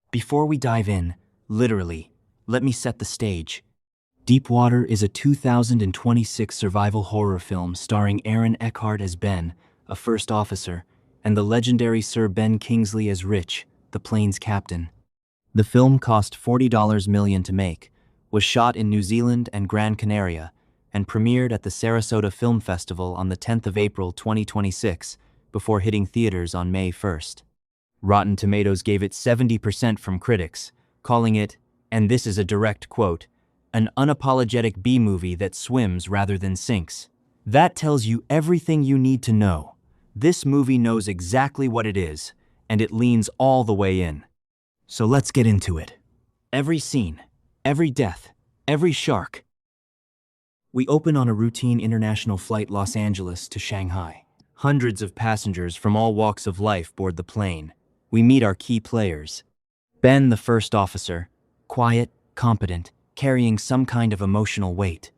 Before we dive in, literally, let me set the stage. Deep Water is a 2026 survival horror film starring Aaron Eckhart as Ben, a first officer, and the legendary Sir Ben Kingsley as Rich, the plane's captain. The film cost $40 million to make, was shot in New Zealand and Gran Canaria, and premiered at the Sarasota Film Festival on the 10th of April 2026, before hitting theaters on May 1st. Rotten Tomatoes gave it 70% from critics, calling it, and this is a direct quote, an unapologetic B-movie that swims rather than sinks. That tells you everything you need to know. This movie knows exactly what it is, and it leans all the way in. So let's get into it. Every scene, every death, every shark. We open on a routine international flight Los Angeles to Shanghai. Hundreds of passengers from all walks of life board the plane. We meet our key players. Ben, the first officer, quiet, competent, carrying some kind of emotional weight.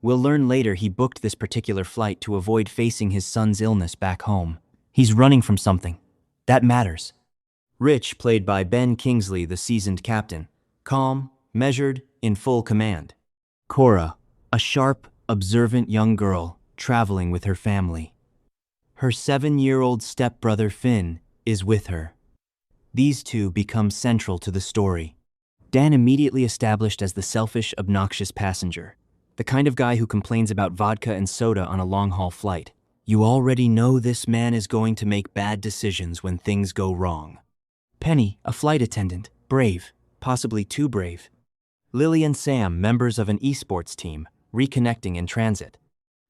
We'll learn later he booked this particular flight to avoid facing his son's illness back home. He's running from something. That matters. Rich, played by Ben Kingsley, the seasoned captain. Calm, measured, in full command. Cora, a sharp, observant young girl, traveling with her family. Her 7-year-old stepbrother Finn is with her. These two become central to the story. Dan immediately established as the selfish, obnoxious passenger, the kind of guy who complains about vodka and soda on a long-haul flight. You already know this man is going to make bad decisions when things go wrong. Penny, a flight attendant, brave, possibly too brave. Lily and Sam, members of an esports team, reconnecting in transit.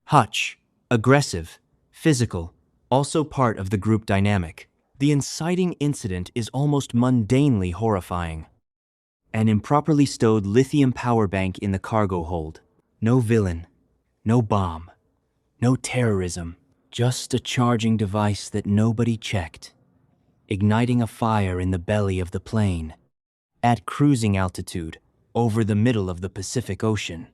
Hutch, aggressive, physical, also part of the group dynamic. The inciting incident is almost mundanely horrifying. An improperly stowed lithium power bank in the cargo hold. No villain, no bomb, no terrorism, just a charging device that nobody checked, igniting a fire in the belly of the plane, at cruising altitude, over the middle of the Pacific Ocean.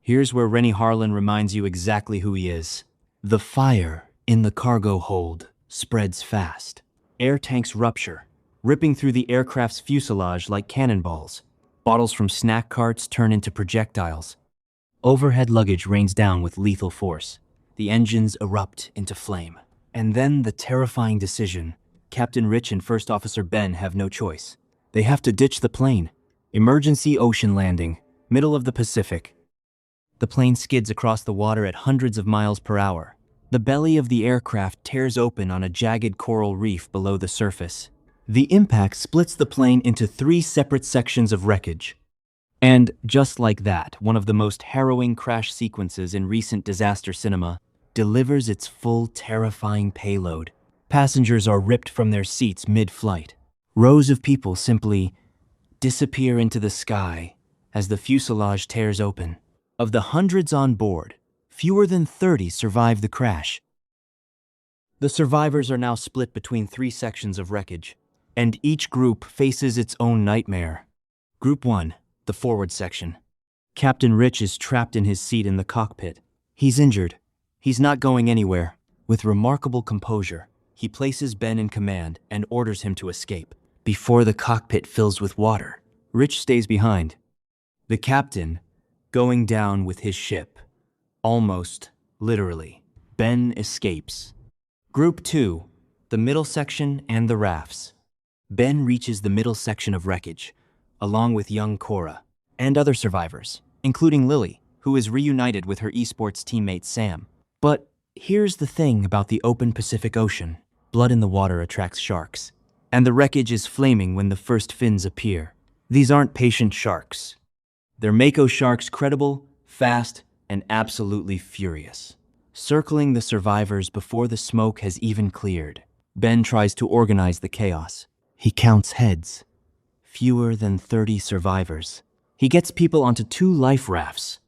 Here's where Rennie Harlan reminds you exactly who he is. The fire in the cargo hold spreads fast. Air tanks rupture, ripping through the aircraft's fuselage like cannonballs. Bottles from snack carts turn into projectiles. Overhead luggage rains down with lethal force. The engines erupt into flame. And then the terrifying decision. Captain Rich and First Officer Ben have no choice. They have to ditch the plane. Emergency ocean landing, middle of the Pacific. The plane skids across the water at hundreds of miles per hour. The belly of the aircraft tears open on a jagged coral reef below the surface. The impact splits the plane into 3 separate sections of wreckage. And just like that, one of the most harrowing crash sequences in recent disaster cinema delivers its full, terrifying payload. Passengers are ripped from their seats mid-flight. Rows of people simply disappear into the sky as the fuselage tears open. Of the hundreds on board, fewer than 30 survive the crash. The survivors are now split between 3 sections of wreckage, and each group faces its own nightmare. Group 1, the forward section. Captain Rich is trapped in his seat in the cockpit. He's injured. He's not going anywhere. With remarkable composure, he places Ben in command and orders him to escape. Before the cockpit fills with water, Rich stays behind. The captain, going down with his ship. Almost, literally. Ben escapes. Group 2, the middle section and the rafts. Ben reaches the middle section of wreckage, along with young Cora, and other survivors, including Lily, who is reunited with her esports teammate Sam. But here's the thing about the open Pacific Ocean. Blood in the water attracts sharks, and the wreckage is flaming when the first fins appear. These aren't patient sharks. They're Mako sharks, credible, fast, and absolutely furious. Circling the survivors before the smoke has even cleared, Ben tries to organize the chaos. He counts heads. Fewer than 30 survivors. He gets people onto 2 life rafts.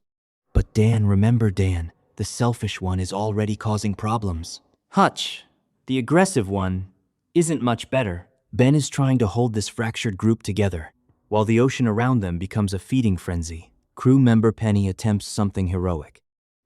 But Dan, remember Dan, the selfish one is already causing problems. Hutch, the aggressive one, isn't much better. Ben is trying to hold this fractured group together, while the ocean around them becomes a feeding frenzy. Crew member Penny attempts something heroic.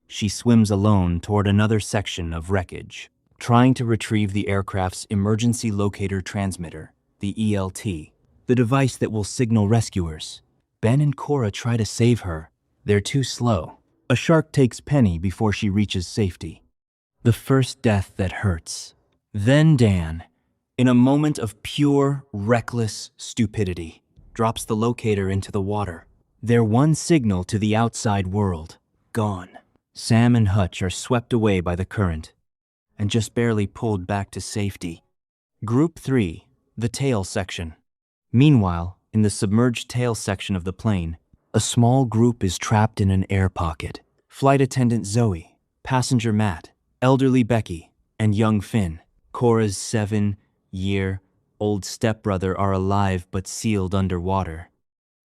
She swims alone toward another section of wreckage, trying to retrieve the aircraft's emergency locator transmitter, the ELT. the device that will signal rescuers. Ben and Cora try to save her. They're too slow. A shark takes Penny before she reaches safety. The first death that hurts. Then Dan, in a moment of pure, reckless stupidity, drops the locator into the water. Their one signal to the outside world, gone. Sam and Hutch are swept away by the current and just barely pulled back to safety. Group 3, the tail section. Meanwhile, in the submerged tail section of the plane, a small group is trapped in an air pocket. Flight attendant Zoe, passenger Matt, elderly Becky, and young Finn, Cora's 7-year-old stepbrother, are alive but sealed underwater.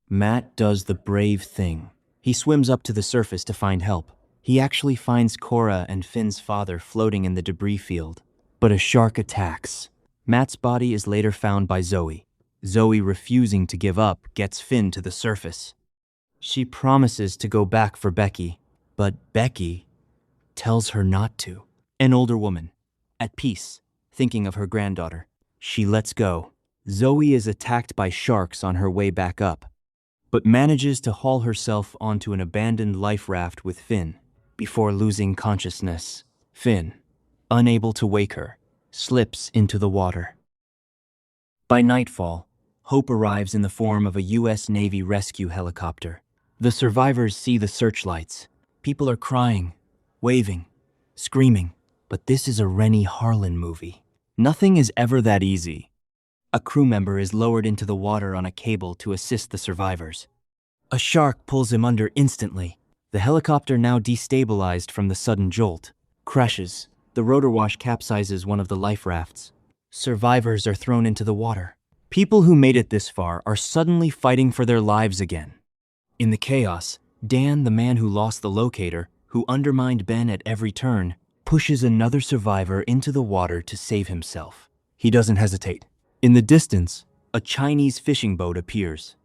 Matt does the brave thing. He swims up to the surface to find help. He actually finds Cora and Finn's father floating in the debris field. But a shark attacks. Matt's body is later found by Zoe. Zoe, refusing to give up, gets Finn to the surface. She promises to go back for Becky, but Becky tells her not to. An older woman, at peace, thinking of her granddaughter. She lets go. Zoe is attacked by sharks on her way back up, but manages to haul herself onto an abandoned life raft with Finn before losing consciousness. Finn, unable to wake her, slips into the water. By nightfall, hope arrives in the form of a U.S. Navy rescue helicopter. The survivors see the searchlights. People are crying, waving, screaming. But this is a Rennie Harlin movie. Nothing is ever that easy. A crew member is lowered into the water on a cable to assist the survivors. A shark pulls him under instantly. The helicopter, now destabilized from the sudden jolt, crashes. The rotor wash capsizes one of the life rafts. Survivors are thrown into the water. People who made it this far are suddenly fighting for their lives again. In the chaos, Dan, the man who lost the locator, who undermined Ben at every turn, pushes another survivor into the water to save himself. He doesn't hesitate. In the distance, a Chinese fishing boat appears.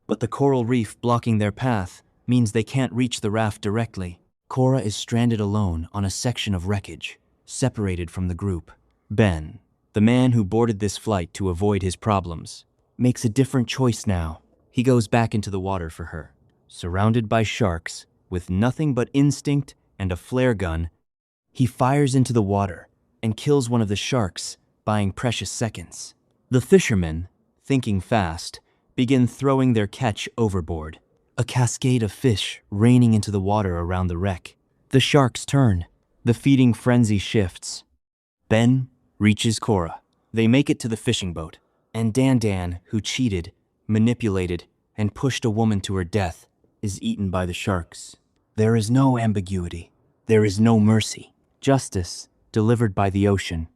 But the coral reef blocking their path means they can't reach the raft directly. Cora is stranded alone on a section of wreckage, separated from the group. Ben, the man who boarded this flight to avoid his problems, makes a different choice now. He goes back into the water for her. Surrounded by sharks, with nothing but instinct and a flare gun, he fires into the water and kills one of the sharks, buying precious seconds. The fishermen, thinking fast, begin throwing their catch overboard. A cascade of fish raining into the water around the wreck. The sharks turn. The feeding frenzy shifts. Ben reaches Cora. They make it to the fishing boat. And Dan, who cheated, manipulated, and pushed a woman to her death, is eaten by the sharks. There is no ambiguity. There is no mercy. Justice delivered by the ocean.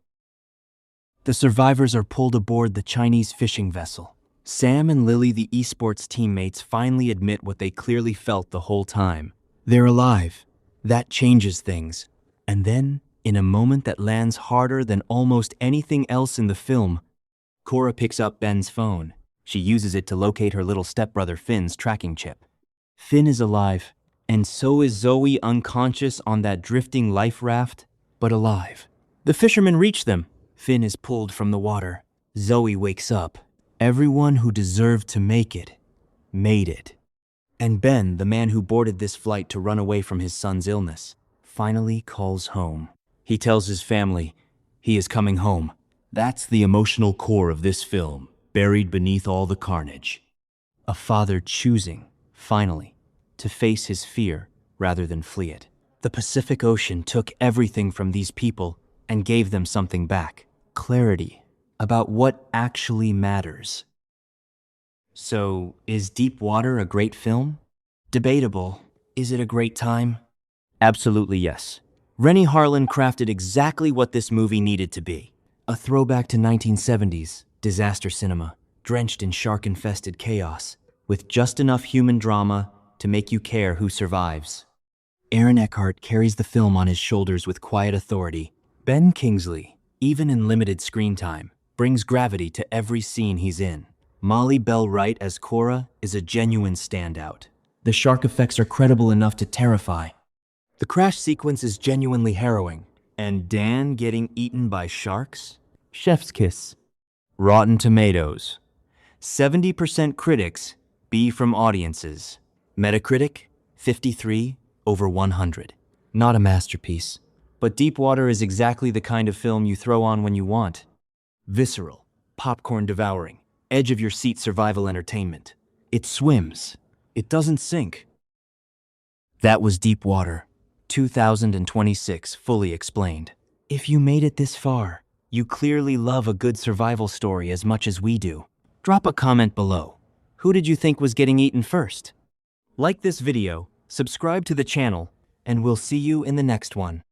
The survivors are pulled aboard the Chinese fishing vessel. Sam and Lily, the esports teammates, finally admit what they clearly felt the whole time. They're alive. That changes things. And then, in a moment that lands harder than almost anything else in the film, Cora picks up Ben's phone. She uses it to locate her little stepbrother Finn's tracking chip. Finn is alive, and so is Zoe, unconscious on that drifting life raft, but alive. The fishermen reach them. Finn is pulled from the water. Zoe wakes up. Everyone who deserved to make it, made it. And Ben, the man who boarded this flight to run away from his son's illness, finally calls home. He tells his family he is coming home. That's the emotional core of this film, buried beneath all the carnage. A father choosing, finally, to face his fear rather than flee it. The Pacific Ocean took everything from these people and gave them something back. Clarity about what actually matters. So, is Deep Water a great film? Debatable. Is it a great time? Absolutely yes. Rennie Harlin crafted exactly what this movie needed to be. A throwback to 1970s disaster cinema, drenched in shark-infested chaos, with just enough human drama to make you care who survives. Aaron Eckhart carries the film on his shoulders with quiet authority. Ben Kingsley, even in limited screen time, brings gravity to every scene he's in. Molly Bell Wright as Cora is a genuine standout. The shark effects are credible enough to terrify. The crash sequence is genuinely harrowing. And Dan getting eaten by sharks? Chef's kiss. Rotten Tomatoes. 70% critics, B from audiences. Metacritic, 53 over 100. Not a masterpiece. But Deepwater is exactly the kind of film you throw on when you want. Visceral, popcorn devouring, edge of your seat survival entertainment. It swims. It doesn't sink. That was Deepwater, 2026, fully explained. If you made it this far, you clearly love a good survival story as much as we do. Drop a comment below. Who did you think was getting eaten first? Like this video, subscribe to the channel, and we'll see you in the next one.